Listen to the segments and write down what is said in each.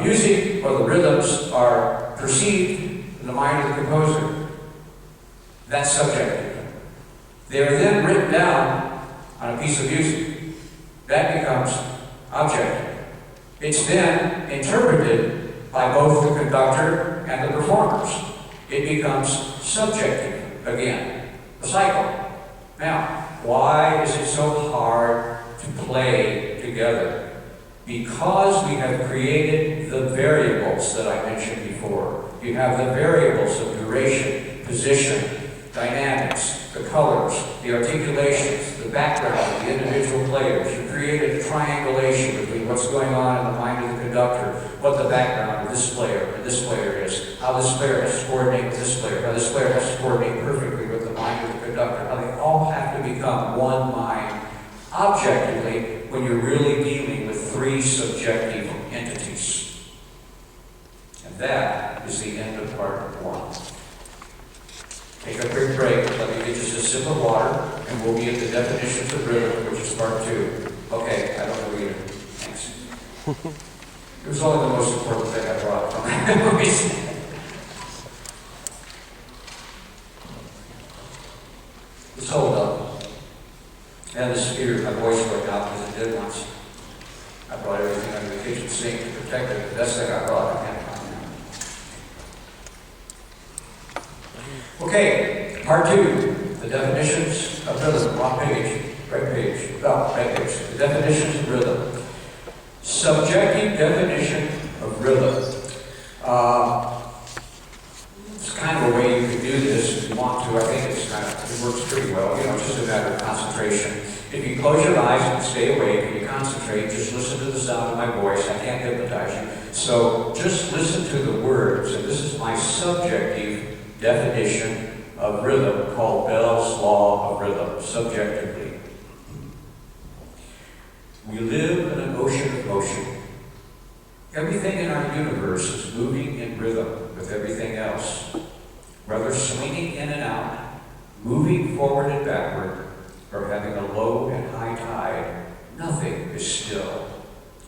music or the rhythms are perceived in the mind of the composer, that's subjective. They are then written down on a piece of music. That becomes objective. It's then interpreted by both the conductor and the performers. It becomes subjective again. The cycle. Now, why is it so hard to play together? Because we have created the variables that I mentioned before. You have the variables of duration, position, dynamics, the colors, the articulations, the background of the individual players. You created a triangulation between what's going on in the mind of the conductor, what the background of this player and this player is, how this player has to coordinate with this player, how this player has to coordinate perfectly with the mind of the conductor, how they all have to become one mind objectively when you're really dealing with three subjective entities. And that is the end of part one. Take a quick break. Let me get just a sip of water, and we'll be at the definitions of rhythm, which is part two. Okay, I don't know either. Thanks. It was only the most important thing I brought from it. Let's hold up. And the speaker, my voice broke out because it did once. I brought everything under the kitchen sink to protect it. The best thing I brought, I can't find it. Okay, part two, the definitions of rhythm. Wrong page, right page. Oh, right page. The definitions of rhythm. Subjective definition of rhythm. It's kind of a way you could do this if you want to. I think it works pretty well. It's just a matter of concentration. If you close your eyes and stay awake and you concentrate, just listen to the sound of my voice. I can't hypnotize you. So just listen to the words. And this is my subjective definition of rhythm called Bell's Law of Rhythm, subjectively. We live in an ocean of motion. Everything in our universe is moving in rhythm with everything else, whether swinging in and out, moving forward and backward, or having a low and high tide. Nothing is still.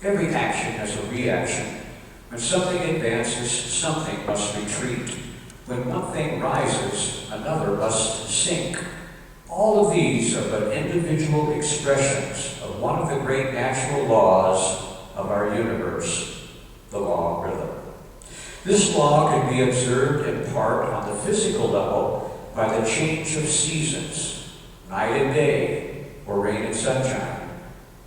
Every action has a reaction. When something advances, something must retreat. When one thing rises, another must sink. All of these are but individual expressions of one of the great natural laws of our universe, the law of rhythm. This law can be observed in part on the physical level by the change of seasons, night and day, or rain and sunshine.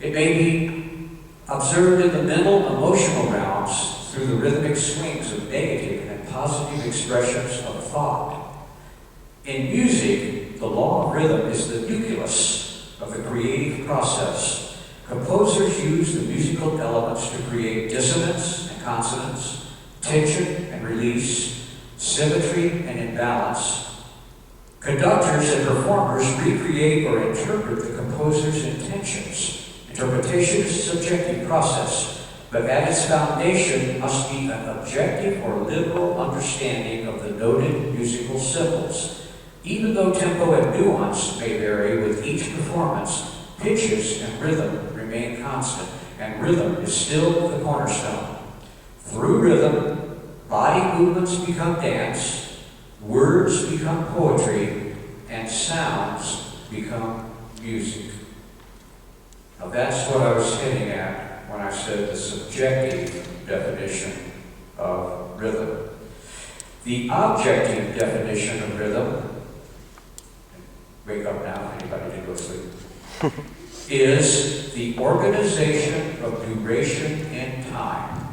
It may be observed in the mental, emotional realms through the rhythmic swings of negative and positive expressions of thought. In music, the law of rhythm is the nucleus of the creative process. Composers use the musical elements to create dissonance and consonance, tension and release, symmetry and imbalance. Conductors and performers recreate or interpret the composer's intentions. Interpretation is a subjective process, but at its foundation must be an objective or literal understanding of the noted musical symbols. Even though tempo and nuance may vary with each performance, pitches and rhythm remain constant, and rhythm is still the cornerstone. Through rhythm, body movements become dance, words become poetry, and sounds become music. Now that's what I was hinting at when I said the subjective definition of rhythm. The objective definition of rhythm, wake up now, anybody did go sleep, is the organization of duration in time.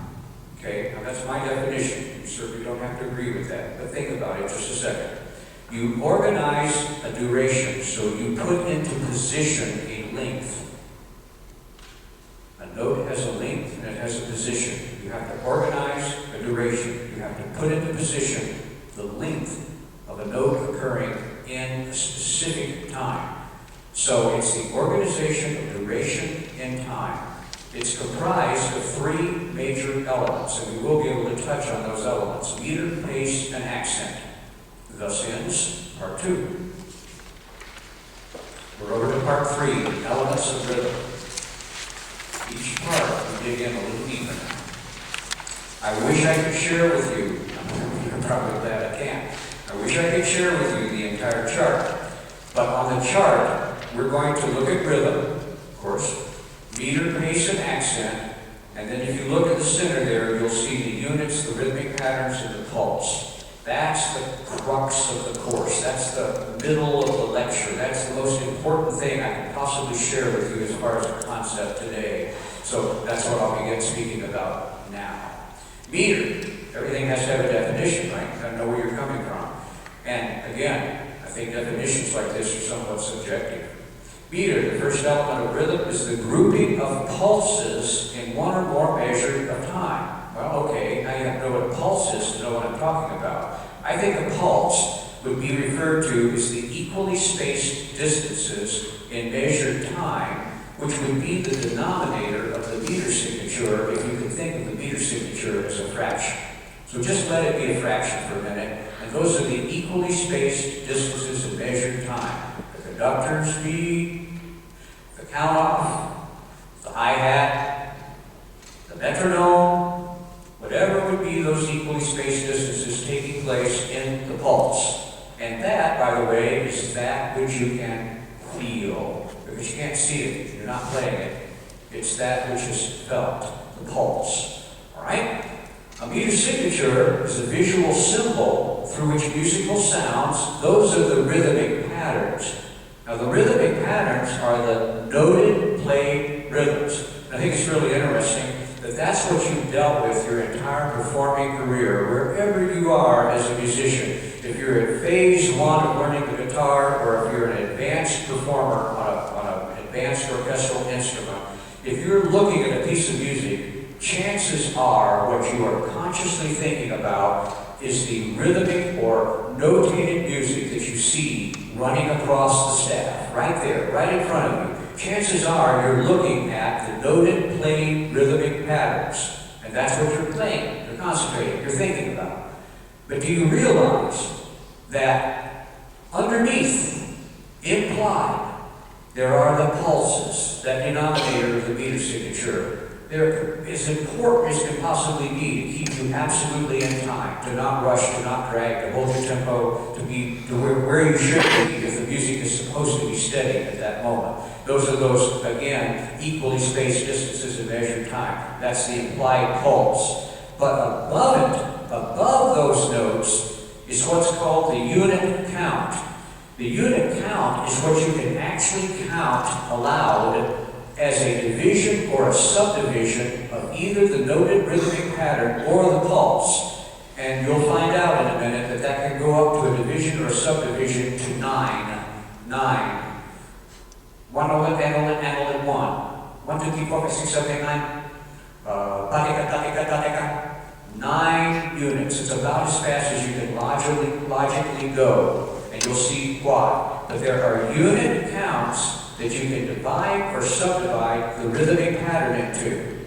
Okay, now that's my definition. You certainly don't have to agree with that, but think about it just a second. You organize a duration, so you put into position a length. A note has a length and it has a position. You have to organize a duration. You have to put into position the length of a note occurring in a specific time. So it's the organization of duration in time. It's comprised of three major elements, and we will be able to touch on those elements: meter, pace, and accent. Thus ends part two. We're over to part three, elements of rhythm. Each part we dig in a little deeper. I wish I could share with you, I'm probably glad I can't. I wish I could share with you the entire chart. But on the chart, we're going to look at rhythm, of course, meter, pace, and accent. And then if you look at the center there, you'll see the units, the rhythmic patterns, and the pulse. That's the crux of the course. That's the middle of the lecture. That's the most important thing I can possibly share with you as far as the concept today. So that's what I'll begin speaking about now. Meter. Everything has to have a definition, right? You gotta know where you're coming from. And again, I think definitions like this are somewhat subjective. Meter, the first element of rhythm, is the grouping of pulses in one or more measure of time. Well, okay, now you have to know what a pulse is to know what I'm talking about. I think a pulse would be referred to as the equally spaced distances in measured time, which would be the denominator of the meter signature if you could think of the meter signature as a fraction. So just let it be a fraction for a minute, and those are the equally spaced distances in measured time. The conductor speed, the count-off, the hi-hat, the metronome, whatever would be those equally spaced distances taking place in the pulse. And that, by the way, is that which you can feel, because you can't see it, you're not playing it. It's that which is felt, the pulse. All right? A meter signature is a visual symbol through which musical sounds, those are the rhythmic patterns. Now the rhythmic patterns are the noted played rhythms. And I think it's really interesting that that's what you've dealt with your entire performing career, wherever you are as a musician. If you're at phase one of learning the guitar, or if you're an advanced performer on an advanced orchestral instrument, if you're looking at a piece of music, chances are what you are consciously thinking about is the rhythmic or notated music that you see running across the staff, right there, right in front of you. Chances are you're looking at the noted played rhythmic patterns, and that's what you're playing, you're concentrating, you're thinking about. But do you realize that underneath, implied, there are the pulses, that denominator of the meter signature? They're as important as can possibly be to keep you absolutely in time, to not rush, to not drag, to hold your tempo, to be to where you should be if the music is supposed to be steady at that moment. Those are those, again, equally spaced distances in measured time. That's the implied pulse. But above it, above those notes, is what's called the unit count. The unit count is what you can actually count aloud as a division or a subdivision of either the noted rhythmic pattern or the pulse. And you'll find out in a minute that that can go up to a division or a subdivision to 9. 9. 1 olet, an olet, an olet, 1. 1, 2, 3, 4, 5, 6, 7, 8, 9. Tatika. 9 units. It's about as fast as you can logically go. And you'll see why. But there are unit counts that you can divide or subdivide the rhythmic pattern into.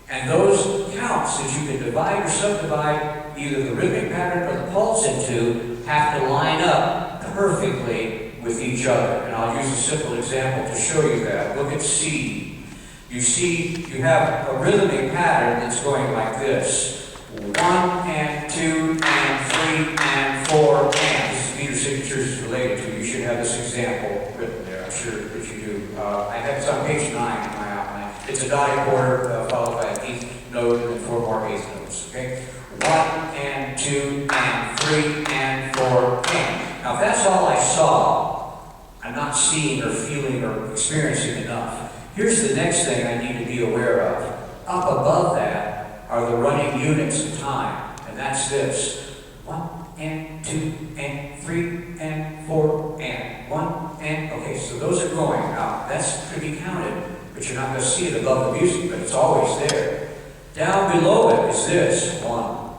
And those counts that you can divide or subdivide either the rhythmic pattern or the pulse into have to line up perfectly with each other. And I'll use a simple example to show you that. Look at C. You see, you have a rhythmic pattern that's going like this. 1 and 2 and 3 and 4 and. This is meter signatures is related to. You should have this example written there. I'm sure that you do. I have it's on page 9 in my outline. It's a dotted quarter followed by an eighth note and then 4 more eighth notes. Okay? 1 and 2 and 3 and 4 and. Now if that's all I saw, I'm not seeing or feeling or experiencing enough. Here's the next thing I need to be aware of. Up above that are the running units of time, and that's this. 1 and 2 and 3 and 4 and 1 and, okay, so those are going. Now, that's to be counted, but you're not going to see it above the music, but it's always there. Down below it is this. 1,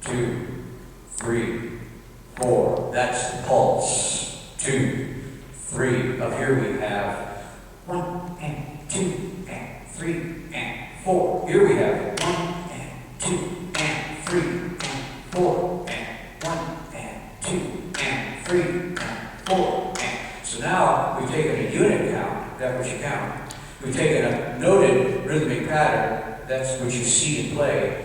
2, 3, 4. That's the pulse. 2, 3. Up here we have 1 and 2 and 3 and 4. Here we have 1 and 2 and 3 and 4 and 1 and 2 and 3 and 4 and. So now we've taken a unit count, that which you count. We've taken a noted rhythmic pattern, that's what you see and play.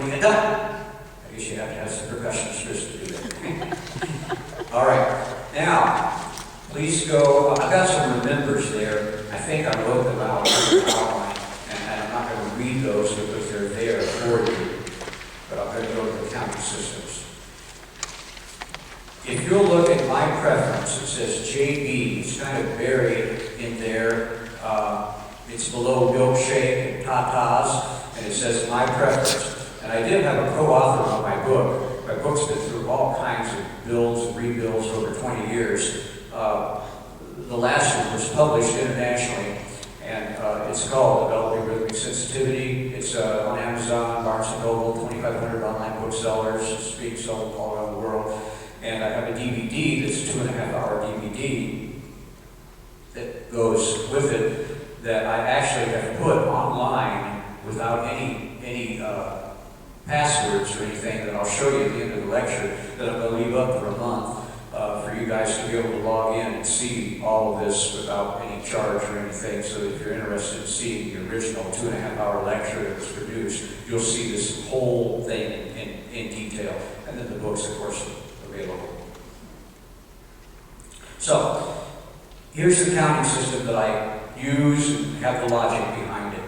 when you get done. I guess you have to have some percussionists to do that. All right. Now, please go. I've got some remembers there. I think I wrote them out in the outline, and I'm not going to read those because they're there for you. But I'm going to go to the counting systems. If you'll look at my preference, it says JB. It's kind of buried in there. It's below milkshake and tatas, and it says my preference. And I did have a co-author on my book. My book's been through all kinds of builds and rebuilds over 20 years. The last one was published internationally, and it's called Developing Rhythmic Sensitivity. It's on Amazon, Barnes & Noble, 2,500 online booksellers. It's being sold all around the world. And I have a DVD that's a 2.5-hour DVD that goes that I actually have put online without any passwords or anything that I'll show you at the end of the lecture that I'm going to leave up for a month for you guys to be able to log in and see all of this without any charge or anything. So if you're interested in seeing the original 2.5-hour lecture that was produced, you'll see this whole thing in detail. And then the books, of course, are available. So here's the counting system that I use and have the logic behind it.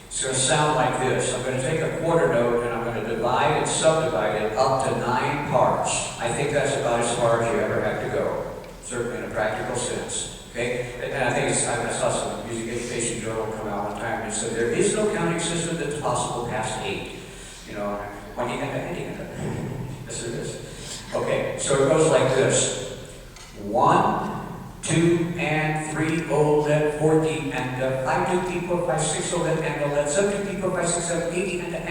It's going to sound like this. I'm going to take a quarter note and I'm going to divide and subdivide it up to 9 parts. I think that's about as far as you ever have to go, certainly in a practical sense. Okay? And I think I saw some music education journal come out one time and said there is no counting system that's possible past 8. You know, when you get that ending of it. Yes, it is. Okay, so it goes like this: 1, 2 and 3 OLED 14 and 5 2 3 4 5 6 OLED and OLED 7 2 3 4 5 6 7 8 and 9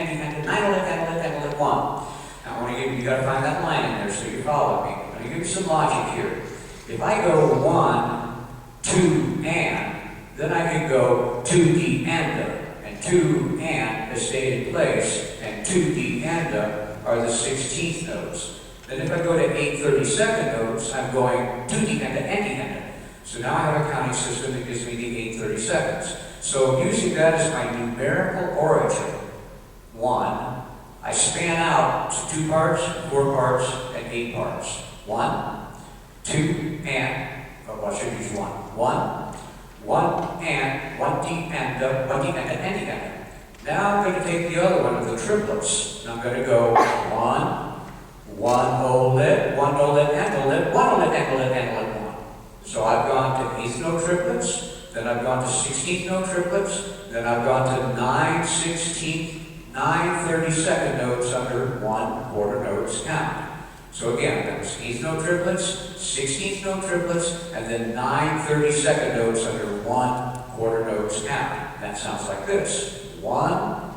OLED and OLED 1. Now I want to give you got to find that line in there so you follow me. I'm going to give you some logic here. If I go 1, 2 and, then I can go 2D and 2 and has stayed in place, and 2D and are the 16th notes. Then if I go to 8/32 notes, I'm going 2D and. So now I have a counting system that gives me the 8/32. So using that as my numerical origin, 1, I span out to 2 parts, 4 parts, and 8 parts. 1, 2, and, oh, I should use 1. 1 and, 1D and, 1D and. Now I'm going to take the other one of the triplets. And I'm going to go 1 OLED, 1 OLED and OLED, 1 OLED and OLED 1. So I've gone to 8th note triplets, then I've gone to 16th note triplets, then I've gone to 9 16th, 9 32nd notes under 1 quarter notes count. So again, that was 8th note triplets, 16th note triplets, and then 9 32nd notes under 1 quarter notes count. That sounds like this: 1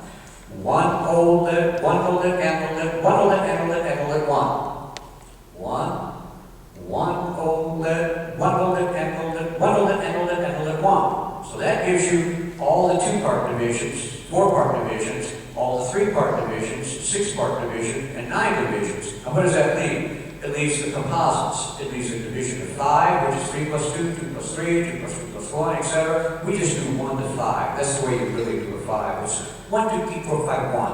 OLED, 1 OLED and OLED, 1 OLED and OLED and OLED 1. 1 OLED, 1 OLED and OLED, 1 OLED and OLED and OLED 1. So that gives you all the 2-part divisions, 4-part divisions, all the 3-part divisions, 6-part division, and 9 divisions. Now what does that leave? It leaves the composites. It leaves a division of 5, which is 3 plus 2, 2 plus 3, 2 plus 3 plus 1, etc. We just do 1 to 5. That's the way you really do a 5. It's 1, 2, 3, 4, 5, 1.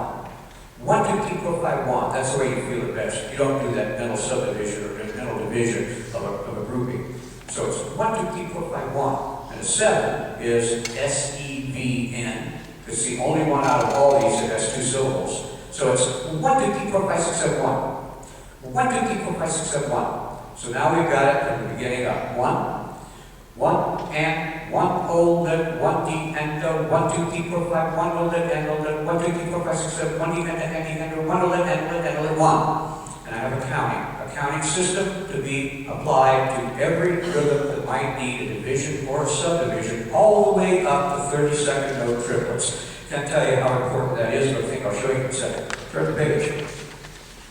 1, 2, 3, 4, 5, 1. That's the way you feel it best. You don't do that mental subdivision or mental division of a grouping. So it's 1, 2, 3, 4, 5, 1. And a 7 is SEVN. It's the only one out of all these that has 2 syllables. So it's 1, 2, 3, 4, 5, 6, 7, 1. 1, 2, 3, 4, 5, 6, 7, 1. So now we've got it from the beginning up. 1 and 1 OLED, 1D and 1, 2, 3, 4, 5, 1 OLED and OLED, 1, 2, 3, 4, 5, 6, 7, 1D and 1 OLED and OLED 1. And I have a counting system to be applied to every rhythm that might need a division or a subdivision, all the way up to 32nd note triplets. Can't tell you how important that is, but I think I'll show you in a second. Turn the page.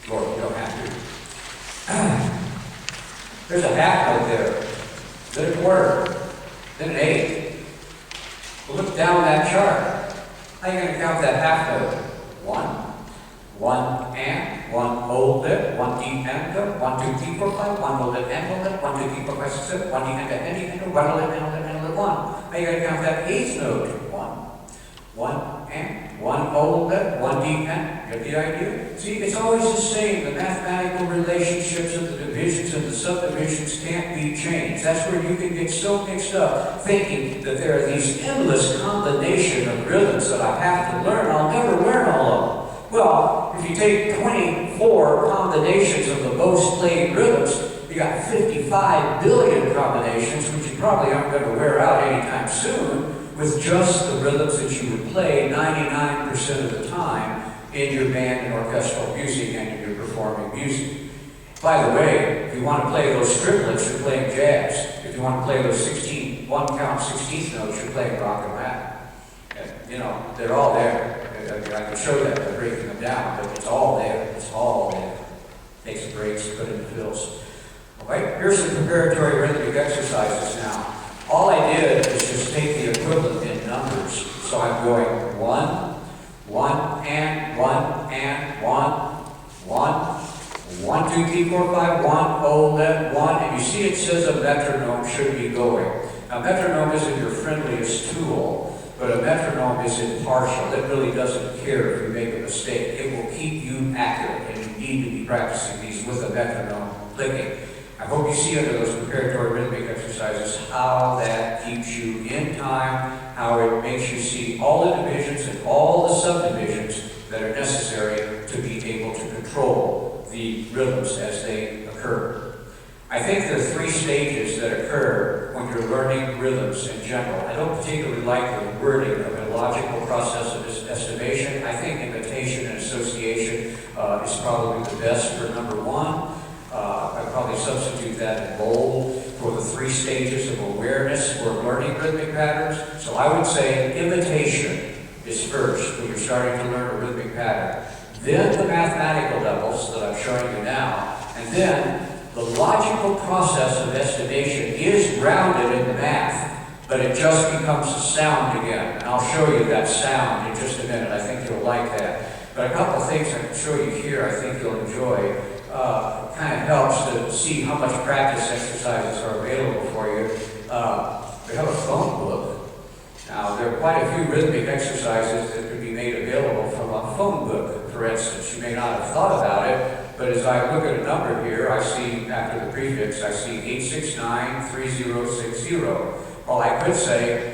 Lord, you don't have to. There's a half note there, then a quarter, then an 8. Well, look down that chart. How are you going to count that half note? 1 and 1 OLED, 1D and 1, 2, 3, 4, 5, 1 OLED and OLED, 1, 2, 3, 4, 5, 6, 7, 1D and 1 OLED and OLED and OLED 1. How are you going to count that 8th note? 1 and 1 OLED, 1D and. Get the idea? See, it's always the same. The mathematical relationships of the divisions and the subdivisions can't be changed. That's where you can get so mixed up, thinking that there are these endless combination of rhythms that I have to learn. I'll never learn all of them. Well, if you take 24 combinations of the most played rhythms, you got 55 billion combinations, which you probably aren't going to wear out anytime soon, with just the rhythms that you would play 99% of the time in your band and orchestral music and in your performing music. By the way, if you want to play those triplets, you're playing jazz. If you want to play those 1-count 16th notes, you're playing rock and rap. And, you know, they're all there. I can show that by breaking them down, but it's all there. It's all there. Take some breaks, put in the fills. All right, here's some comparatory rhythmic exercises now. All I did is just take the equivalent in numbers So I'm going 1, 1, and 1, and 1, 1, 1, 2, 3, 4, 5, 1, oh, let 1, and you see it says a metronome should be going. Now, metronome isn't your friendliest tool, but a metronome is impartial. It really doesn't care if you make a mistake. It will keep you accurate, and you need to be practicing these with a metronome clicking. I hope you see under those preparatory rhythmic exercises how that keeps you in time, how it makes you see all the divisions and all the subdivisions that are necessary to be able to control the rhythms as they occur. I think there are 3 stages that occur when you're learning rhythms in general. I don't particularly like the wording of a logical process of estimation. I think imitation and association is probably the best for number 1. I'd probably substitute that in bold for the 3 stages of awareness for learning rhythmic patterns. So I would say imitation is first when you're starting to learn a rhythmic pattern. Then the mathematical levels that I'm showing you now, and then the logical process of estimation is grounded in the math, but it just becomes a sound again. And I'll show you that sound in just a minute. I think you'll like that. But a couple of things I can show you here I think you'll enjoy. Kind of helps to see how much practice exercises are available for you. We have a phone book. Now, there are quite a few rhythmic exercises that could be made available from a phone book, for instance. You may not have thought about it, but as I look at a number here, I see, after the prefix, I see 8693060. Well, I could say,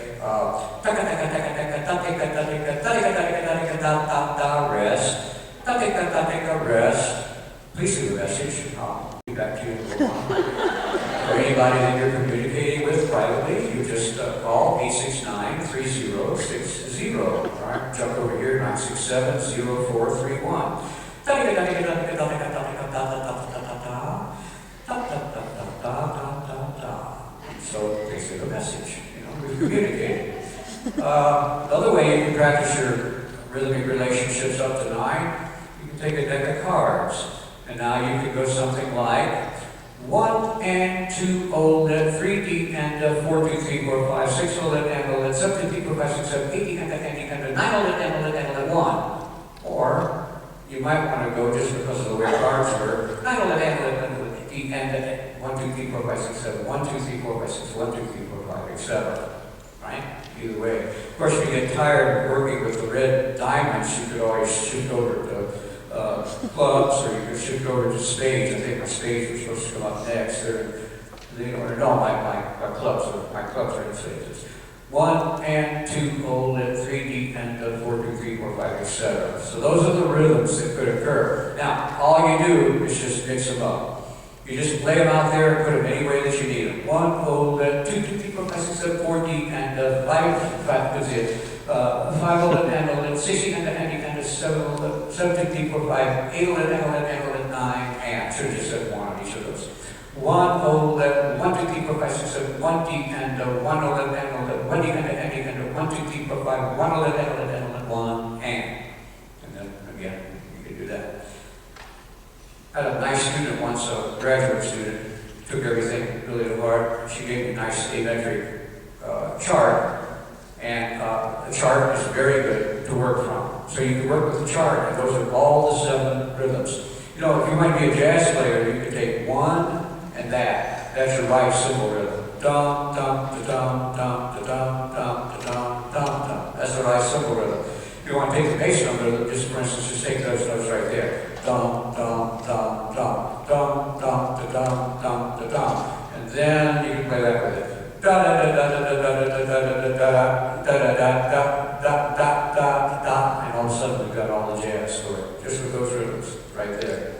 rest. Please leave a message. I'll be back to you in a little while. For anybody that you're communicating with privately, you just call 8693060. All right, jump over here, 9670431. So please leave a message. We've communicated. The other way you can practice your rhythmic relationships up to 9, you can take a deck of cards. And now you could go something like 1 and 2 OLED, 3 D and 4, 2, 3, 4, 5, 6 OLED and OLED, 7, 2, 3, 4, 5, 6, 7, 8 and 9 OLED and OLED and OLED 1. Or you might want to go just because of the way cards were, 9 OLED and OLED and 1, 2, 3, 4, 5, 6, 7, 1, 2, 3, 4, 5, 6, 1, 2, 3, 4, 5, etc. Right? Either way. Of course, if you get tired of working with the red diamonds, you could always shift over to clubs, or you could shift over to spades. I think my spades are supposed to come up next. My clubs are in stages. 1 and 2 OLED, 3D and 4, 2, 3, 4, 5, etc. So those are the rhythms that could occur. Now, all you do is just mix them up. You just lay them out there and put them any way that you need them. 1 OLED, 2, 2, 3, 4, 5, 6, 7, 4D and 5 OLED and OLED, 60 and 7 OLED, 7, 2, 3, 4, 5, 8 OLED and OLED and OLED 9 and should have just said 1 on each of those. 1 OLED, 1, 2, 3, 4, 5, 6, 7, 1D and 1 OLED and OLED, 1D and 1, 2, 3, 4, 5, 1 OLED and OLED and OLED 1 and then again you can do that. I had a nice student once, a graduate student, took everything really to heart. She gave me a nice asymmetric chart, and the chart is very good to work from. So you can work with the chart, and those are all the 7 rhythms. If you might be a jazz player, you can take 1 and that. That's your right cymbal rhythm. Dum, dum, da, dum, dum, da, dum, dum, da, dum, dum, dum. That's the right cymbal rhythm. If you want to take the bass note rhythm, just for instance, just take those notes right there. Dum, dum, dum, dum, dum, dum, da, dum, dum, da, dum. And then you can play that with it. Da da da da da da da da da da da da da da, and all of a sudden we've got all the jazz story, just with those rhythms right there.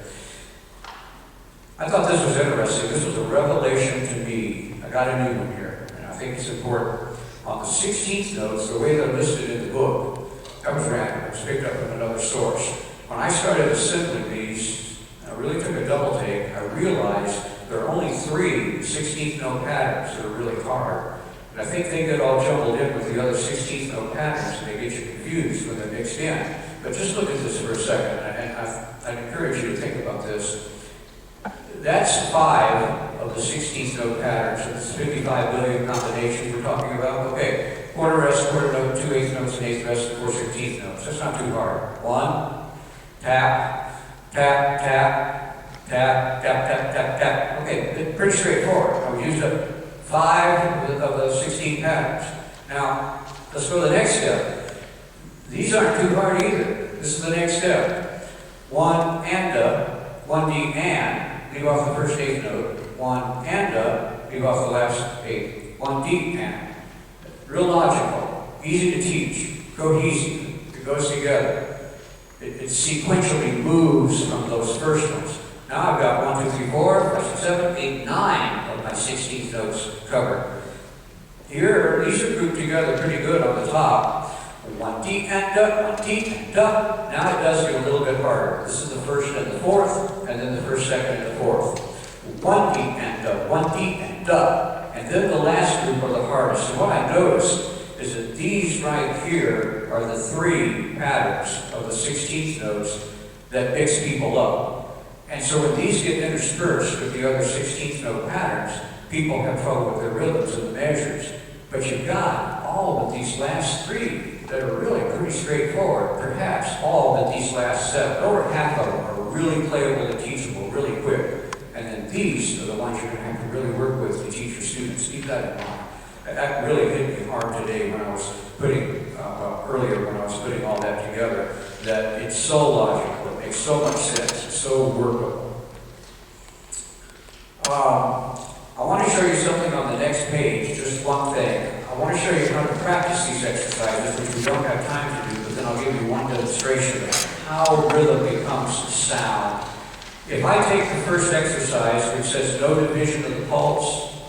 I thought this was interesting. This was a revelation to me. I got a new one here, and I think it's important. On the 16th notes, the way they're listed in the book, that was random. It was picked up from another source. When I started assembling these, I really took a double take. I realized there are only 3 16th note patterns that are really hard. And I think they get all jumbled in with the other 16th note patterns, and they get you confused when they're mixed in. But just look at this for a second, and I'd encourage you to think about this. That's 5 of the 16th note patterns, so it's 55 billion combinations we're talking about. Okay, quarter rest, quarter note, 2 2 eighth notes, an eighth, rest of 4 16th notes. That's not too hard. 1, tap, tap, tap, tap, tap, tap, tap, tap. Okay, pretty straightforward. I've used up 5 of the 16 patterns. Now, let's go to the next step. These aren't too hard either. This is the next step. 1 and up, 1 D and, leave off the first eighth note. 1 and up, leave off the last eighth. 1 D and. Real logical, easy to teach, cohesive, it goes together. It sequentially moves from those first ones. Now I've got 1, 2, 3, 4, 5, 6, 7, 8, 9 of my 16th notes covered. Here, these are grouped together pretty good on the top. 1 D and up, 1 D and up. Now it does get a little bit harder. This is the first and the fourth, and then the first, second, and the fourth. 1 D and up, 1 D and up. And then the last group are the hardest. And what I noticed is that these right here are the 3 patterns of the 16th notes that mix people up. And so when these get interspersed with the other 16th note patterns, people have trouble with their rhythms and the measures. But you've got all of these last 3 that are really pretty straightforward. Perhaps all of these last 7, over half of them are really playable and teachable really quick. And then these are the ones you're going to have to really work with to teach your students. Keep that in mind. That really hit me hard today when I was putting, earlier when I was putting all that together, that it's so logical, it makes so much sense, it's so workable. I want to show you something on the next page, just one thing. I want to show you how to practice these exercises, which we don't have time to do, but then I'll give you one demonstration of how rhythm becomes sound. If I take the first exercise, which says no division of the pulse,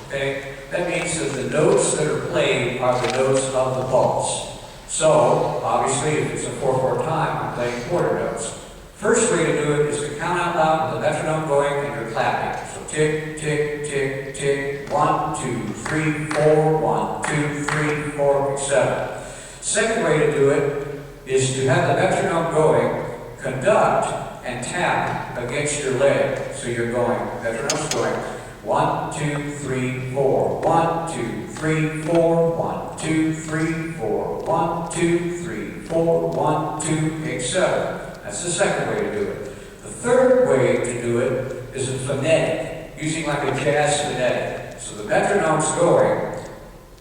okay, that means that the notes that are played are the notes of the pulse. So, obviously, if it's a 4/4 time, I'm playing quarter notes. First way to do it is to count out loud with the metronome going and you're clapping. So tick, tick, tick, tick, 1, 2, 3, 4, 1, 2, 3, 4, etc. Second way to do it is to have the metronome going, conduct, and tap against your leg. So you're going, metronome's going 1, 2, 3, 4, 1, 2, 3, 4, 1, 2, 3, 4, 1, 2, 3, 4, 1, 2, etc. That's the second way to do it. The third way to do it is a phonetic, using like a jazz phonetic. So the metronome's going,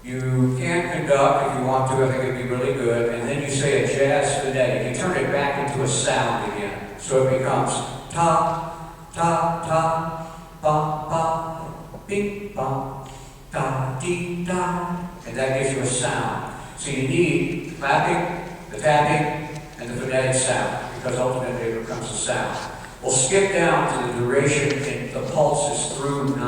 you can conduct if you want to, I think it'd be really good, and then you say a jazz phonetic. You turn it back into a sound again. So it becomes ta, ta, ta, ba, ba, bing, ba, da, dee, da, and that gives you a sound. So you need clapping, the tapping, and the phonetic sound, because ultimately it becomes a sound. We'll skip down to the duration in the pulses through 9.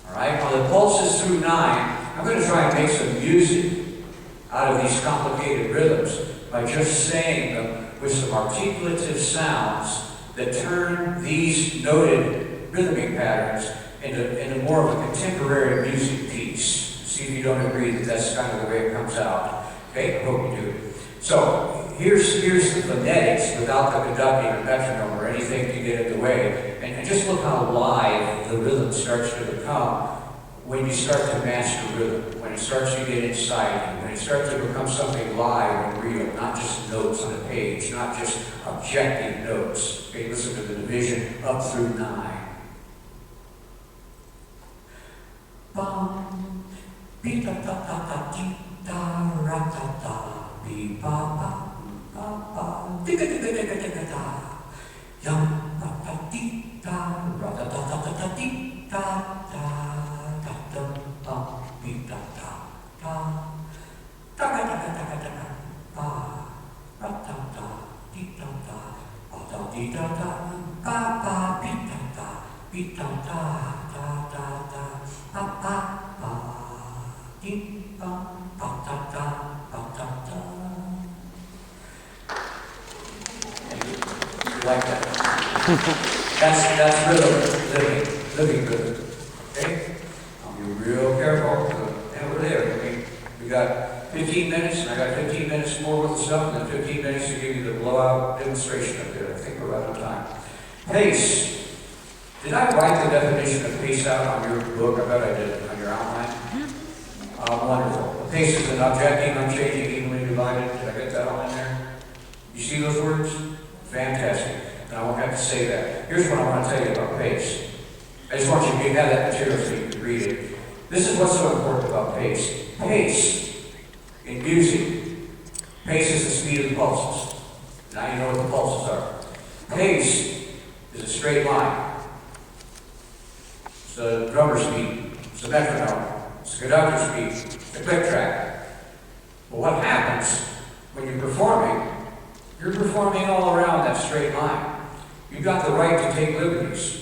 All right, while the pulses through 9, I'm going to try and make some music out of these complicated rhythms by just saying them with some articulative sounds that turn these noted rhythmic patterns into more of a contemporary music piece. See if you don't agree that that's kind of the way it comes out. Okay, I hope you do. So here's the phonetics without the conducting or metronome or anything to get in the way. And just look how live the rhythm starts to become when you start to master rhythm, when it starts to get inside you, when it starts to become something live and real, not just notes on a page, not just objective notes. Okay, listen to the division up through 9. Bum, beep da da da da dee da ra da da beep ba ba ba ba digga digga digga digga da yum ra da dee da ra da da da da dee da da da da da beep da da da da da da da da da ba ra da da dee da da ba da dee da da ba ba beep da da beep da da da da da ba ba ba dee ba ba da da ba da da. You like that? That's living rhythm. Okay? I'll be real careful. And we're there. I mean, we got 15 minutes, and I got 15 minutes more with the stuff, and then 15 minutes to give you the blowout demonstration up there. I think we're right on time. Pace. Did I write the definition of pace out on your book? I bet I did, on your outline. Wonderful. Pace is an objecting, unchanging, evenly divided. Did I get that all in there? You see those words? Fantastic. And I won't have to say that. Here's what I want to tell you about pace. I just want you to have that material so you can read it. This is what's so important about pace. Pace in music. Pace is the speed of the pulses. Now you know what the pulses are. Pace is a straight line. It's the drummer's speed. It's the metronome. It's the conductor's speed. It's the click track. But what happens when you're performing all around that straight line. You've got the right to take liberties.